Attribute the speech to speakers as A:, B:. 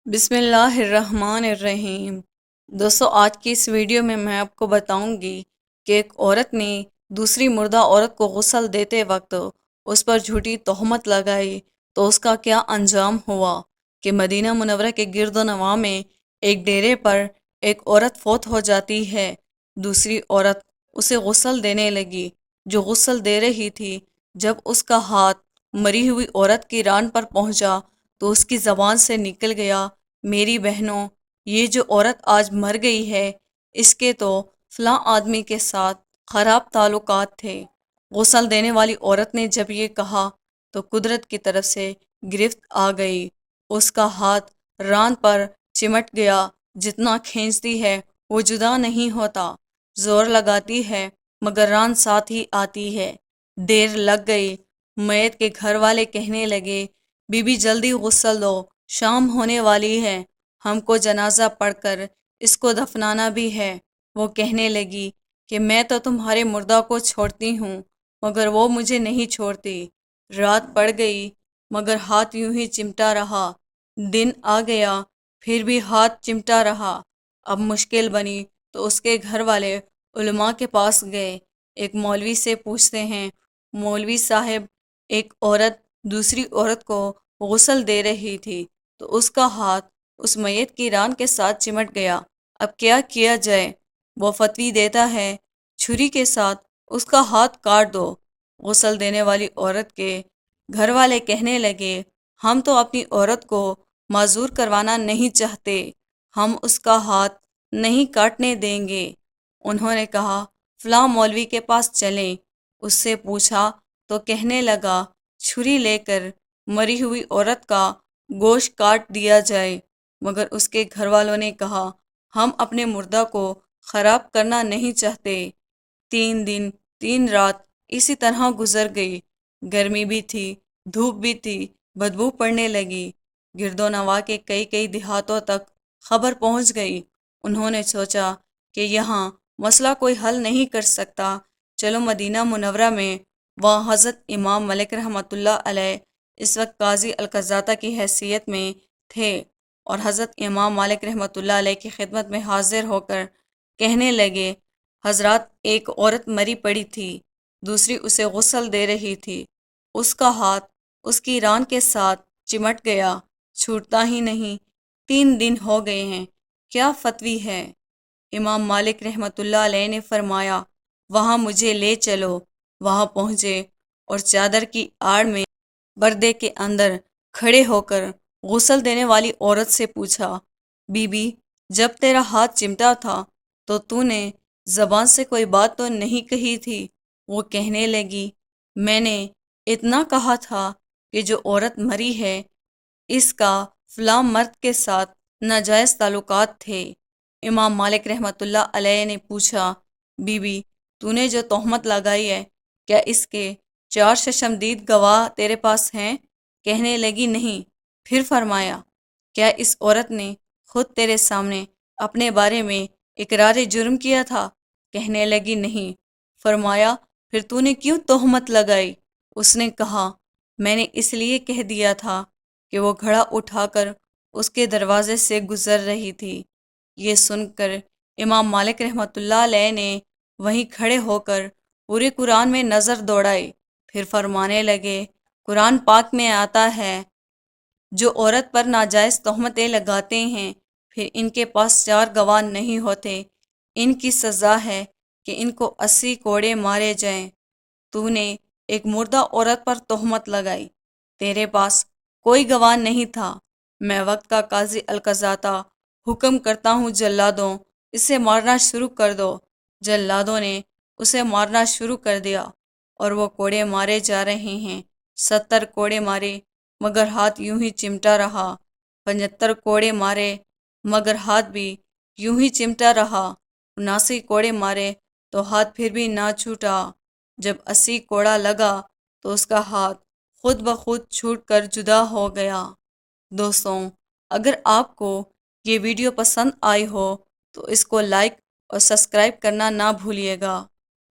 A: بسم اللہ الرحمن الرحیم۔ دوستو، آج کی اس ویڈیو میں آپ کو بتاؤں گی کہ ایک عورت نے دوسری مردہ عورت کو غسل دیتے وقت اس پر جھوٹی تہمت لگائی تو اس کا کیا انجام ہوا کہ مدینہ منورہ کے گرد و نواح میں ایک ڈیرے پر ایک عورت فوت ہو جاتی ہے۔ دوسری عورت اسے غسل دینے لگی۔ جو غسل دے رہی تھی، جب اس کا ہاتھ مری ہوئی عورت کی ران پر پہنچا تو اس کی زبان سے نکل گیا، میری بہنوں، یہ جو عورت آج مر گئی ہے، اس کے تو فلاں آدمی کے ساتھ خراب تعلقات تھے۔ غسل دینے والی عورت نے جب یہ کہا تو قدرت کی طرف سے گرفت آ گئی۔ اس کا ہاتھ ران پر چمٹ گیا، جتنا کھینچتی ہے وہ جدا نہیں ہوتا، زور لگاتی ہے مگر ران ساتھ ہی آتی ہے۔ دیر لگ گئی۔ میت کے گھر والے کہنے لگے، بی بی جلدی غسل دو، شام ہونے والی ہے، ہم کو جنازہ پڑھ کر اس کو دفنانا بھی ہے۔ وہ کہنے لگی کہ میں تو تمہارے مردہ کو چھوڑتی ہوں مگر وہ مجھے نہیں چھوڑتی۔ رات پڑ گئی مگر ہاتھ یوں ہی چمٹا رہا۔ دن آ گیا پھر بھی ہاتھ چمٹا رہا۔ اب مشکل بنی تو اس کے گھر والے علماء کے پاس گئے۔ ایک مولوی سے پوچھتے ہیں، مولوی صاحب، ایک عورت دوسری عورت کو غسل دے رہی تھی تو اس کا ہاتھ اس میت کی ران کے ساتھ چمٹ گیا، اب کیا کیا جائے؟ وہ فتوی دیتا ہے، چھری کے ساتھ اس کا ہاتھ کاٹ دو۔ غسل دینے والی عورت کے گھر والے کہنے لگے، ہم تو اپنی عورت کو معذور کروانا نہیں چاہتے، ہم اس کا ہاتھ نہیں کاٹنے دیں گے۔ انہوں نے کہا، فلاں مولوی کے پاس چلیں۔ اس سے پوچھا تو کہنے لگا، چھری لے کر مری ہوئی عورت کا گوشت کاٹ دیا جائے، مگر اس کے گھر والوں نے کہا، ہم اپنے مردہ کو خراب کرنا نہیں چاہتے۔ 3 دن 3 رات اسی طرح گزر گئی۔ گرمی بھی تھی، دھوپ بھی تھی، بدبو پڑنے لگی۔ گرد و نواح کے کئی دیہاتوں تک خبر پہنچ گئی۔ انہوں نے سوچا کہ یہاں مسئلہ کوئی حل نہیں کر سکتا، چلو مدینہ منورہ میں، وہاں حضرت امام مالک رحمۃ اللہ علیہ اس وقت قاضی القضاۃ کی حیثیت میں تھے، اور حضرت امام مالک رحمۃ اللہ علیہ کی خدمت میں حاضر ہو کر کہنے لگے، حضرات، ایک عورت مری پڑی تھی، دوسری اسے غسل دے رہی تھی، اس کا ہاتھ اس کی ران کے ساتھ چمٹ گیا، چھوٹتا ہی نہیں، 3 دن ہو گئے ہیں، کیا فتوی ہے؟ امام مالک رحمۃ اللہ علیہ نے فرمایا، وہاں مجھے لے چلو۔ وہاں پہنچے اور چادر کی آڑ میں پردے کے اندر کھڑے ہو کر غسل دینے والی عورت سے پوچھا، بی بی، جب تیرا ہاتھ چمٹا تھا تو نے زبان سے کوئی بات تو نہیں کہی تھی؟ وہ کہنے لگی، میں نے اتنا کہا تھا کہ جو عورت مری ہے اس کا فلاں مرد کے ساتھ ناجائز تعلقات تھے۔ امام مالک رحمۃ اللہ علیہ نے پوچھا، بی بی، تو نے جو تہمت لگائی ہے، کیا اس کے 4 چشمدید گواہ تیرے پاس ہیں؟ کہنے لگی، نہیں۔ پھر فرمایا، کیا اس عورت نے خود تیرے سامنے اپنے بارے میں اقرار جرم کیا تھا؟ کہنے لگی، نہیں۔ فرمایا، پھر تو نے کیوں تہمت لگائی؟ اس نے کہا، میں نے اس لیے کہہ دیا تھا کہ وہ گھڑا اٹھا کر اس کے دروازے سے گزر رہی تھی۔ یہ سن کر امام مالک رحمۃ اللہ علیہ نے وہیں کھڑے ہو کر پورے قرآن میں نظر دوڑائی، پھر فرمانے لگے، قرآن پاک میں آتا ہے، جو عورت پر ناجائز تہمتیں لگاتے ہیں پھر ان کے پاس 4 گواہ نہیں ہوتے، ان کی سزا ہے کہ ان کو 80 کوڑے مارے جائیں۔ تو نے ایک مردہ عورت پر تہمت لگائی، تیرے پاس کوئی گواہ نہیں تھا، میں وقت کا قاضی القضاۃ حکم کرتا ہوں، جلادوں، اسے مارنا شروع کر دو۔ جلادوں نے اسے مارنا شروع کر دیا اور وہ کوڑے مارے جا رہے ہیں۔ 70 کوڑے مارے مگر ہاتھ یوں ہی چمٹا رہا، 75 کوڑے مارے مگر ہاتھ بھی یوں ہی چمٹا رہا، 79 کوڑے مارے تو ہاتھ پھر بھی نہ چھوٹا۔ جب 80 کوڑا لگا تو اس کا ہاتھ خود بخود چھوٹ کر جدا ہو گیا۔ دوستوں، اگر آپ کو یہ ویڈیو پسند آئی ہو تو اس کو لائک اور سبسکرائب کرنا نہ بھولیے گا۔